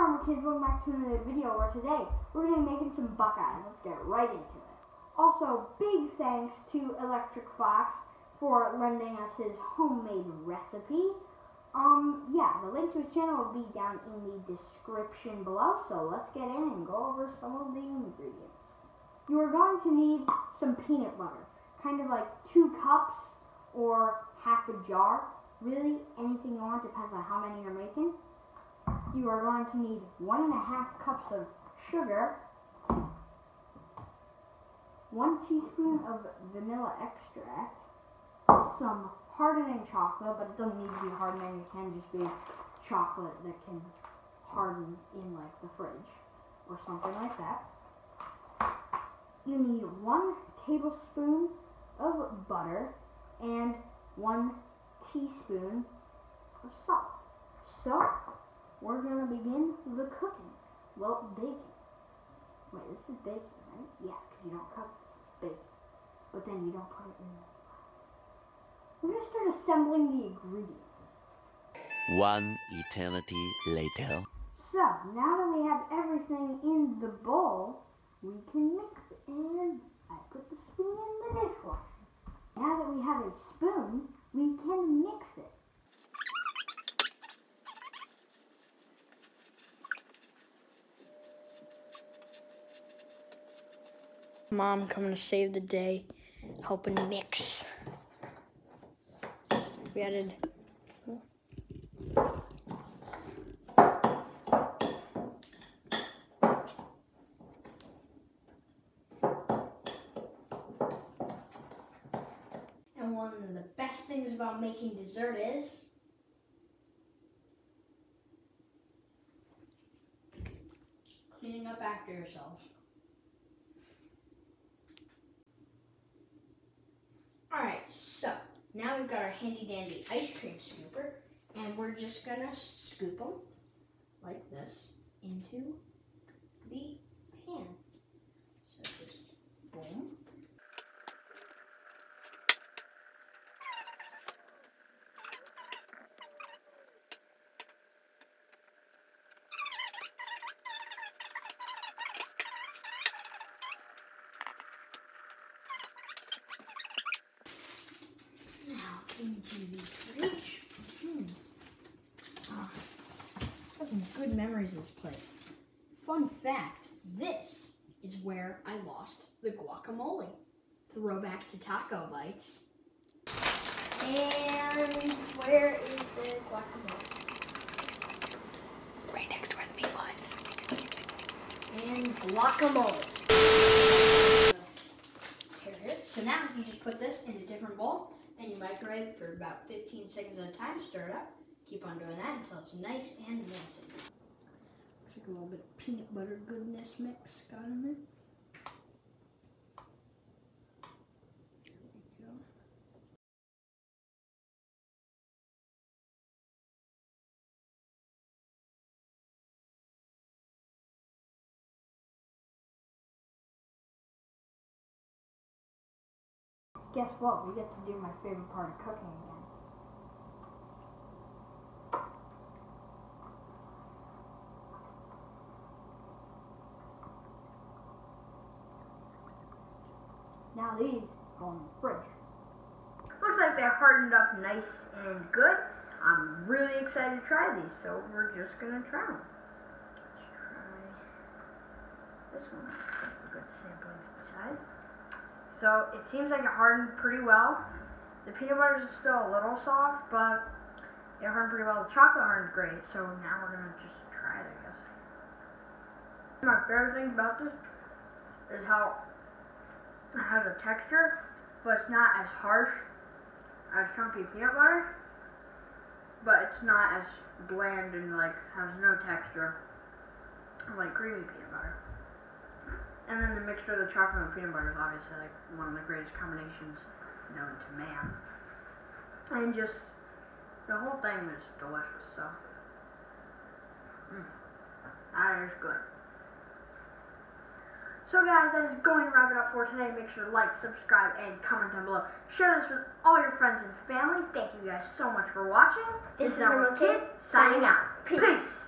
Alright kids, welcome back to another video where today we're going to be making some Buckeyes. Let's get right into it. Also, big thanks to Electric Fox for lending us his homemade recipe. Yeah, the link to his channel will be down in the description below, so let's get in and go over some of the ingredients. You are going to need some peanut butter, kind of like 2 cups or half a jar. Really, anything you want, depends on how many you're making. You are going to need 1.5 cups of sugar, 1 teaspoon of vanilla extract, some hardening chocolate, but it doesn't need to be hardening, it can just be chocolate that can harden in like the fridge or something like that. You need 1 tablespoon of butter and 1 teaspoon of salt. So, we're going to begin the cooking. Well, baking. Wait, this is baking, right? Yeah, because you don't cook bacon. But then you don't put it in the fire. We're going to start assembling the ingredients. 1 eternity later. So, now that we have everything in the bowl, we can mix it. And I put the spoon in the dishwasher. Now that we have a spoon, we can mix it. Mom coming to save the day, helping mix. We added and one of the best things about making dessert is cleaning up after yourselves. Alright, so now we've got our handy dandy ice cream scooper, and we're just gonna scoop them like this into the pan. So just boom. Into the fridge. I have some good memories of this place. Fun fact, this is where I lost the guacamole. Throwback to Taco Bites. And where is the guacamole? right next to where the meat was. And guacamole. So now you just put this in a different bowl and you microwave for about 15 seconds at a time. Stir it up. Keep on doing that until it's nice and melted. Looks like a little bit of peanut butter goodness mix got in there. There we go. Guess what? We get to do my favorite part of cooking again. Now these go in the fridge. Looks like they're hardened up nice and good. I'm really excited to try these, so we're just gonna try them. Let's try this one. A good sampling size. So it seems like it hardened pretty well. The peanut butter is still a little soft, but it hardened pretty well. The chocolate hardened great, so now we're gonna just try it, I guess. My favorite thing about this is how it has a texture, but it's not as harsh as chunky peanut butter, but it's not as bland and like has no texture like creamy peanut butter. And then the mixture of the chocolate and peanut butter is obviously like one of the greatest combinations known to man. And just, the whole thing is delicious, so. That is good. So guys, that is going to wrap it up for today. Make sure to like, subscribe, and comment down below. Share this with all your friends and family. Thank you guys so much for watching. This is our little kid signing out. Peace.